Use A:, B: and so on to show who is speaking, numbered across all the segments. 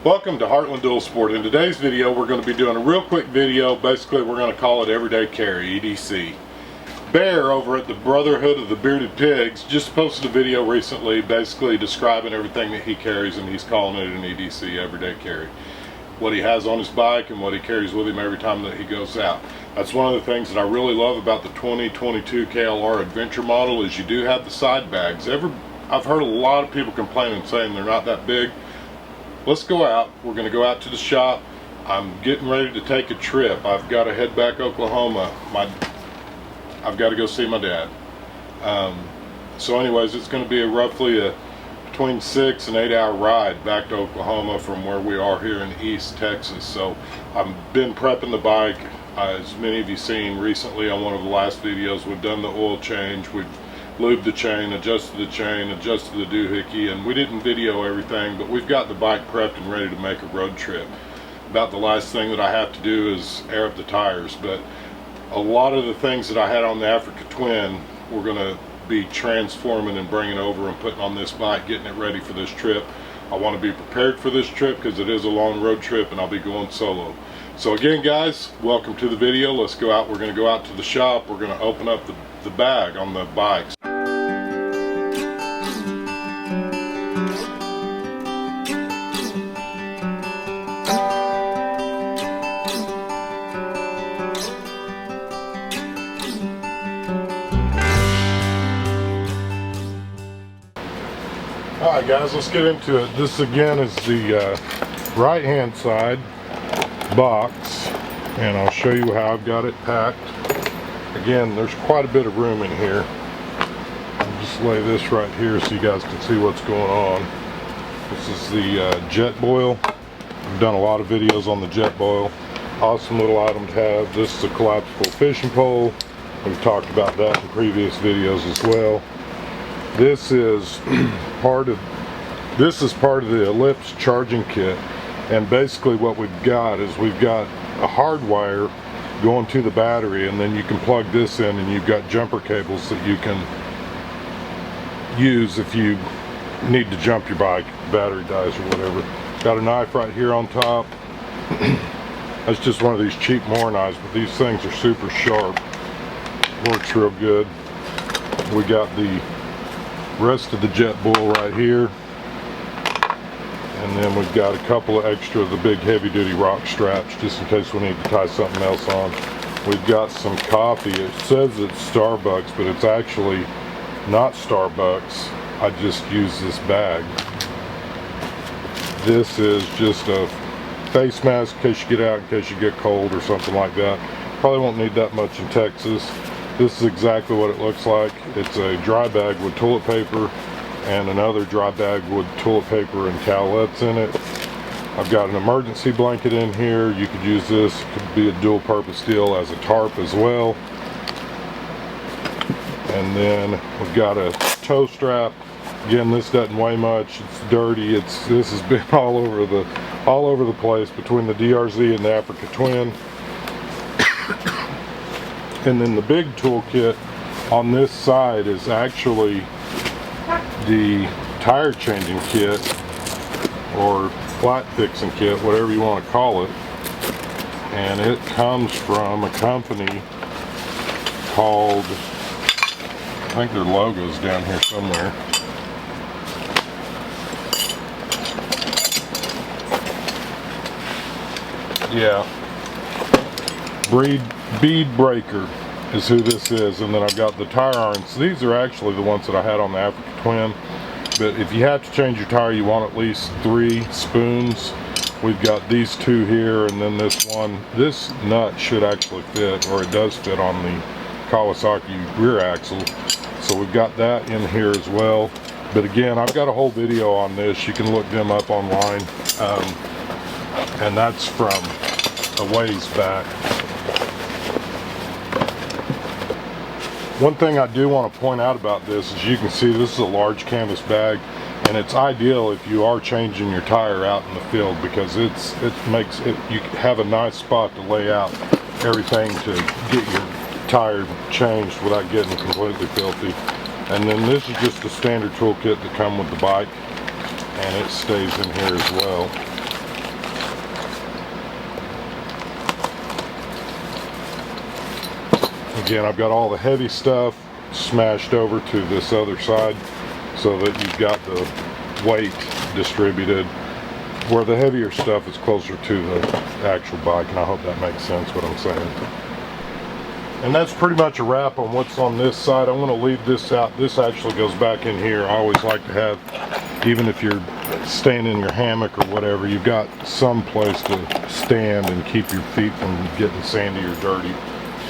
A: Welcome to Heartland Dual Sport. In today's video we're going to be doing a real quick video. Basically we're going to call it Everyday Carry, EDC. Bear over at the Brotherhood of the Bearded Pigs just posted a video recently basically describing everything that he carries, and he's calling it an EDC, Everyday Carry. What he has on his bike and what he carries with him every time that he goes out. That's one of the things that I really love about the 2022 KLR Adventure model is you do have the side bags. I've heard a lot of people complaining saying they're not that big. Let's go out. We're going to go out to the shop. I'm getting ready to take a trip. I've got to head back to Oklahoma. I've got to go see my dad. So anyways, it's going to be roughly between 6 and 8 hour ride back to Oklahoma from where we are here in East Texas. So I've been prepping the bike. As many of you seen recently on one of the last videos, we've done the oil change. We've lubed the chain, adjusted the doohickey, and we didn't video everything, but we've got the bike prepped and ready to make a road trip. About the last thing that I have to do is air up the tires, but a lot of the things that I had on the Africa Twin we're going to be transforming and bringing over and putting on this bike, getting it ready for this trip. I want to be prepared for this trip because it is a long road trip and I'll be going solo. So again guys, welcome to the video. Let's go out. We're going to go out to the shop. We're going to open up the bag on the bikes. Alright guys, let's get into it. This again is the right hand side box, and I'll show you how I've got it packed. Again, there's quite a bit of room in here. I'll just lay this right here so you guys can see what's going on. This is the jet boil. I've done a lot of videos on the jet boil. Awesome little item to have. This is a collapsible fishing pole. We've talked about that in previous videos as well. This is part of the Ellipse charging kit, and basically what we've got is we've got a hard wire going to the battery, and then you can plug this in and you've got jumper cables that you can use if you need to jump your bike, battery dies or whatever. Got a knife right here on top. That's just one of these cheap Moore knives, but these things are super sharp. Works real good. We got the rest of the jet boil right here, and then we've got a couple of extra of the big heavy duty rock straps just in case we need to tie something else on. We've got some coffee. It says it's Starbucks, but it's actually not Starbucks. I just use this bag. This is just a face mask in case you get out, in case you get cold or something like that. Probably won't need that much in Texas. This is exactly what it looks like. It's a dry bag with toilet paper and another dry bag with toilet paper and towelettes in it. I've got an emergency blanket in here. You could use this. It could be a dual purpose deal as a tarp as well. And then we've got a toe strap. Again, this doesn't weigh much. It's dirty. This has been all over the place between the DRZ and the Africa Twin. And then the big toolkit on this side is actually the tire changing kit or flat fixing kit, whatever you want to call it. And it comes from a company called, I think their logo's down here somewhere. Yeah. Bead Breaker is who this is. And then I've got the tire irons. These are actually the ones that I had on the Africa Twin, but if you have to change your tire you want at least 3 spoons. We've got these 2 here, and then this one. This nut should actually fit, or it does fit, on the Kawasaki rear axle, so we've got that in here as well. But again, I've got a whole video on this. You can look them up online, and that's from a ways back. One thing I do want to point out about this is you can see this is a large canvas bag, and it's ideal if you are changing your tire out in the field because it makes it, you have a nice spot to lay out everything to get your tire changed without getting completely filthy. And then this is just a standard toolkit that comes with the bike, and it stays in here as well. Again, I've got all the heavy stuff smashed over to this other side so that you've got the weight distributed where the heavier stuff is closer to the actual bike, and I hope that makes sense what I'm saying. And that's pretty much a wrap on what's on this side. I'm going to leave this out. This actually goes back in here. I always like to have, even if you're staying in your hammock or whatever, you've got some place to stand and keep your feet from getting sandy or dirty.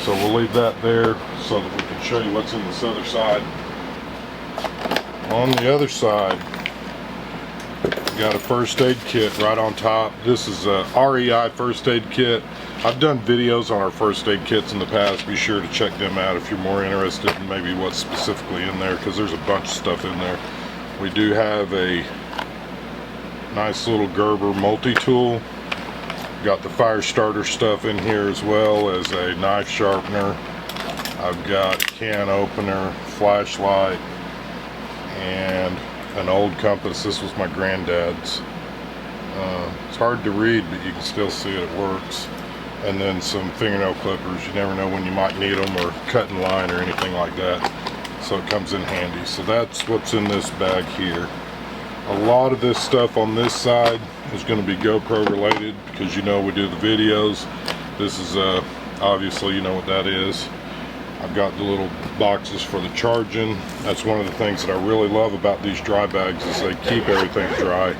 A: So we'll leave that there so that we can show you what's in this other side. On the other side, we got a first aid kit right on top. This is a REI first aid kit. I've done videos on our first aid kits in the past. Be sure to check them out if you're more interested in maybe what's specifically in there, because there's a bunch of stuff in there. We do have a nice little Gerber multi-tool. Got the fire starter stuff in here, as well as a knife sharpener. I've got can opener, flashlight, and an old compass. This was my granddad's. It's hard to read, but you can still see it works. And then some fingernail clippers. You never know when you might need them, or cutting line or anything like that. So it comes in handy. So that's what's in this bag here. A lot of this stuff on this side is going to be GoPro related, because you know we do the videos. This is obviously, you know what that is. I've got the little boxes for the charging. That's one of the things that I really love about these dry bags, is they keep everything dry.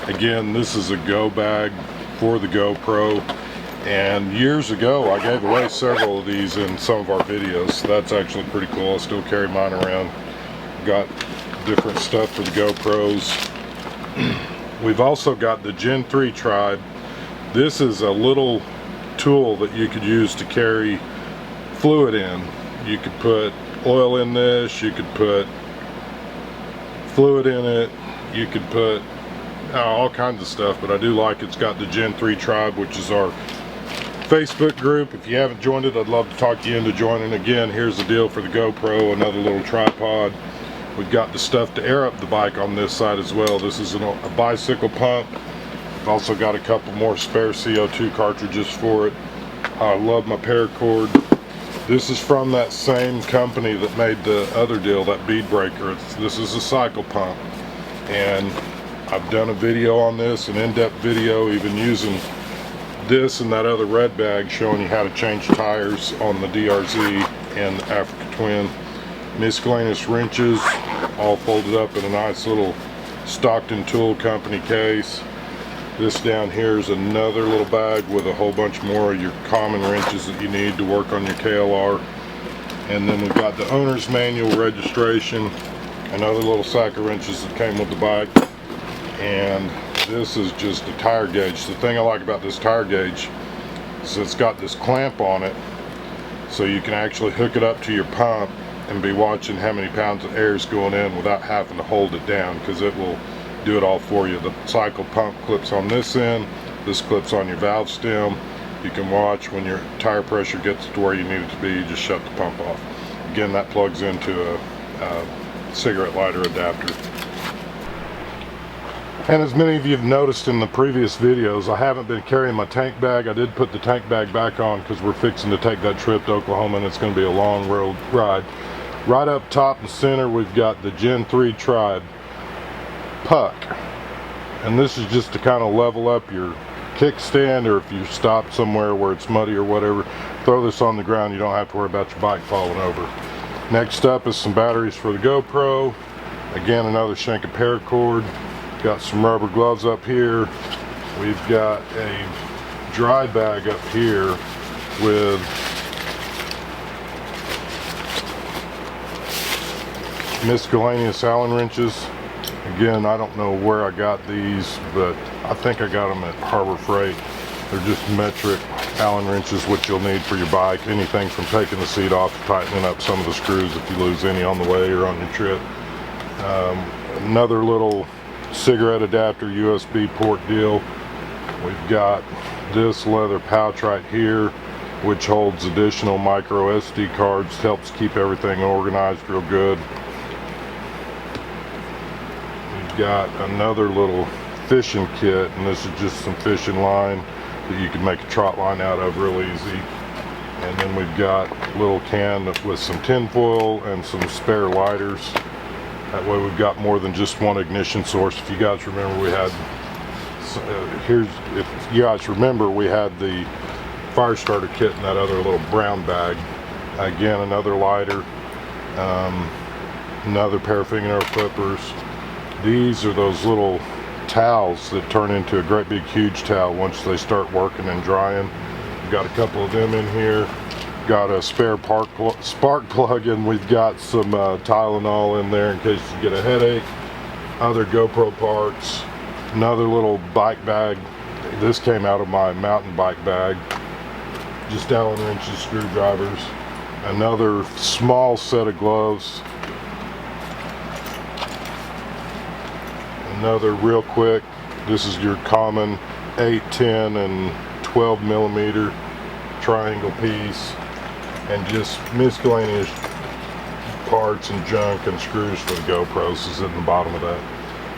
A: Again, this is a go bag for the GoPro, and years ago I gave away several of these in some of our videos, so that's actually pretty cool. I still carry mine around. Got different stuff for the GoPros. We've also got the Gen 3 Tribe. This is a little tool that you could use to carry fluid in. You could put oil in this, you could put fluid in it, you could put all kinds of stuff, but I do like it's got the Gen 3 Tribe, which is our Facebook group. If you haven't joined it, I'd love to talk you into joining. Again, here's the deal for the GoPro, another little tripod. We've got the stuff to air up the bike on this side as well. This is a bicycle pump. I've also got a couple more spare CO2 cartridges for it. I love my paracord. This is from that same company that made the other deal, that bead breaker. This is a cycle pump, and I've done a video on this, an in-depth video, even using this and that other red bag, showing you how to change tires on the DRZ and the Africa Twin. Miscellaneous wrenches, all folded up in a nice little Stockton Tool Company case. This down here is another little bag with a whole bunch more of your common wrenches that you need to work on your KLR. And then we've got the owner's manual, registration, another little sack of wrenches that came with the bike. And this is just a tire gauge. The thing I like about this tire gauge is it's got this clamp on it, so you can actually hook it up to your pump and be watching how many pounds of air is going in without having to hold it down, because it will do it all for you. The cycle pump clips on this end, this clips on your valve stem. You can watch when your tire pressure gets to where you need it to be, you just shut the pump off. Again, that plugs into a cigarette lighter adapter. And as many of you have noticed in the previous videos, I haven't been carrying my tank bag. I did put the tank bag back on because we're fixing to take that trip to Oklahoma, and it's going to be a long road ride. Right up top and center, we've got the Gen 3 Tribe puck, and this is just to kind of level up your kickstand, or if you stop somewhere where it's muddy or whatever, throw this on the ground. You don't have to worry about your bike falling over. Next up is some batteries for the GoPro. Again, another shank of paracord. Got some rubber gloves up here. We've got a dry bag up here with miscellaneous Allen wrenches. Again, I don't know where I got these, but I think I got them at Harbor Freight. They're just metric Allen wrenches, which you'll need for your bike. Anything from taking the seat off to tightening up some of the screws if you lose any on the way or on your trip. Another little cigarette adapter USB port deal. We've got this leather pouch right here, which holds additional micro SD cards, helps keep everything organized real good. We've got another little fishing kit, and this is just some fishing line that you can make a trot line out of real easy. And then we've got a little can with some tin foil and some spare lighters. That way we've got more than just one ignition source. If you guys remember, we had if you guys remember, we had the fire starter kit in that other little brown bag. Again, another lighter, another pair of fingernail clippers. These are those little towels that turn into a great big huge towel once they start working and drying. We've got a couple of them in here. Got a spare spark plug, and we've got some Tylenol in there in case you get a headache. Other GoPro parts. Another little bike bag. This came out of my mountain bike bag. Just Allen wrenches, screwdrivers. Another small set of gloves. Another real quick. This is your common 8, 10, and 12 millimeter triangle piece. And just miscellaneous parts and junk and screws for the GoPros is in the bottom of that.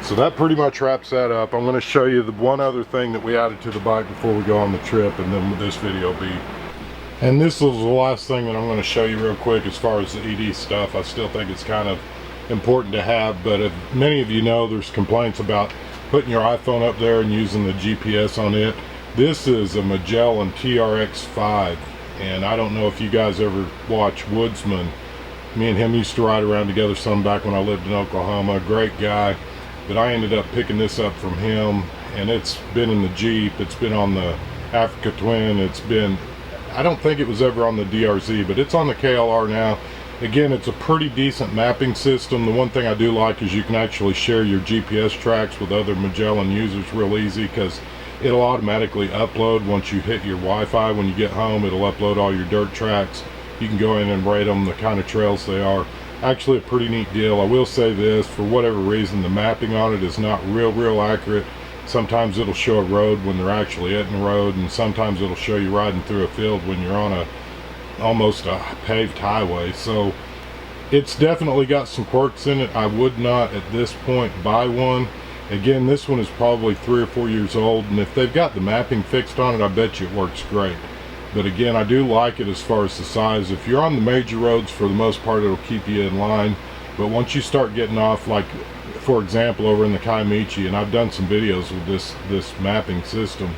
A: So that pretty much wraps that up. I'm going to show you the one other thing that we added to the bike before we go on the trip, and then this video will be. And this is the last thing that I'm going to show you real quick as far as the ED stuff. I still think it's kind of important to have, but if many of you know, there's complaints about putting your iPhone up there and using the GPS on it. This is a Magellan TRX5, and I don't know if you guys ever watch Woodsman. Me and him used to ride around together some back when I lived in Oklahoma. Great guy. But I ended up picking this up from him, and it's been in the Jeep, it's been on the Africa Twin, it's been, I don't think it was ever on the DRZ, but it's on the KLR now. Again, it's a pretty decent mapping system. The one thing I do like is you can actually share your GPS tracks with other Magellan users real easy, because it'll automatically upload once you hit your Wi-Fi. When you get home, it'll upload all your dirt tracks. You can go in and rate them, the kind of trails they are. Actually a pretty neat deal. I will say this, for whatever reason, the mapping on it is not real accurate. Sometimes it'll show a road when they're actually hitting the road, and sometimes it'll show you riding through a field when you're on almost a paved highway. So it's definitely got some quirks in it. I would not at this point buy one. Again, this one is probably 3 or 4 years old, and if they've got the mapping fixed on it, I bet you it works great. But again, I do like it as far as the size. If you're on the major roads, for the most part, it'll keep you in line. But once you start getting off, like for example over in the Kiamichi, and I've done some videos with this mapping system,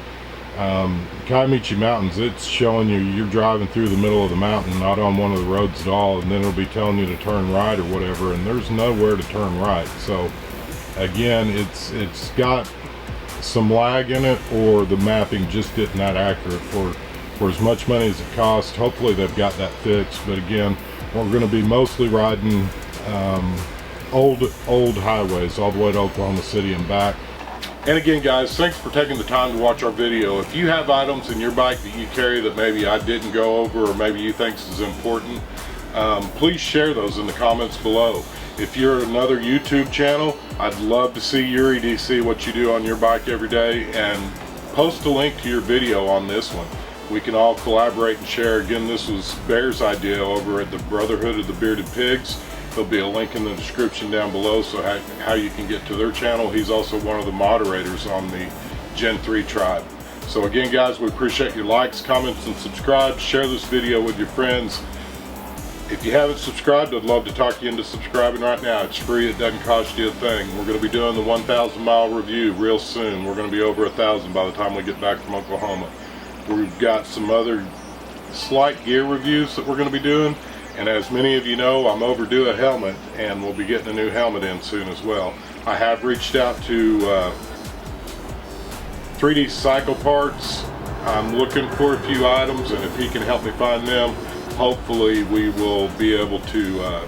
A: Kiamichi Mountains, it's showing you're driving through the middle of the mountain, not on one of the roads at all, and then it'll be telling you to turn right or whatever, and there's nowhere to turn right. So again, it's got some lag in it, or the mapping just isn't that accurate for as much money as it costs. Hopefully they've got that fixed. But again, we're going to be mostly riding old highways all the way to Oklahoma City and back. And again, guys, thanks for taking the time to watch our video. If you have items in your bike that you carry that maybe I didn't go over, or maybe you think is important, please share those in the comments below. If you're another YouTube channel, I'd love to see your EDC, what you do on your bike every day, and post a link to your video on this one. We can all collaborate and share. Again, this was Bear's idea over at the Brotherhood of the Bearded Pigs. There'll be a link in the description down below, so how you can get to their channel. He's also one of the moderators on the Gen 3 tribe. So again, guys, we appreciate your likes, comments, and subscribe. Share this video with your friends. If you haven't subscribed, I'd love to talk you into subscribing right now. It's free, it doesn't cost you a thing. We're going to be doing the 1,000 mile review real soon. We're going to be over 1,000 by the time we get back from Oklahoma. We've got some other slight gear reviews that we're going to be doing, and as many of you know, I'm overdue a helmet, and we'll be getting a new helmet in soon as well. I have reached out to 3D Cycle Parts. I'm looking for a few items, and if he can help me find them, hopefully we will be able to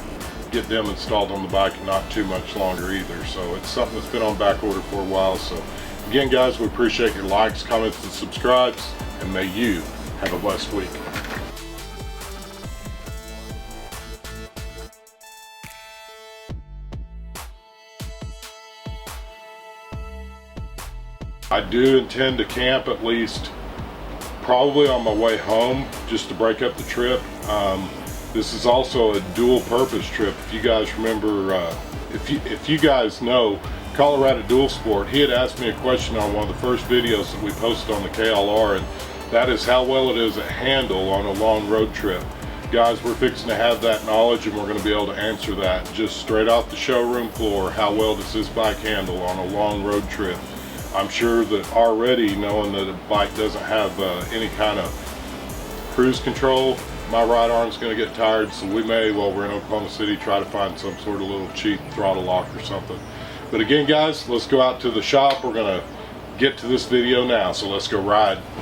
A: get them installed on the bike in not too much longer either. So it's something that's been on back order for a while. So again, guys, we appreciate your likes, comments, and subscribes, and may you have a blessed week. I do intend to camp at least probably on my way home, just to break up the trip. This is also a dual purpose trip. If you guys remember, if you guys know Colorado Dual Sport, he had asked me a question on one of the first videos that we posted on the KLR, and That is how well it is at handle on a long road trip. Guys, we're fixing to have that knowledge, and we're going to be able to answer that just straight off the showroom floor. How well does this bike handle on a long road trip? I'm sure that already, knowing that a bike doesn't have any kind of cruise control, my right arm's going to get tired, so we may, while we're in Oklahoma City, try to find some sort of little cheap throttle lock or something. But again, guys, let's go out to the shop. We're going to get to this video now, so let's go ride.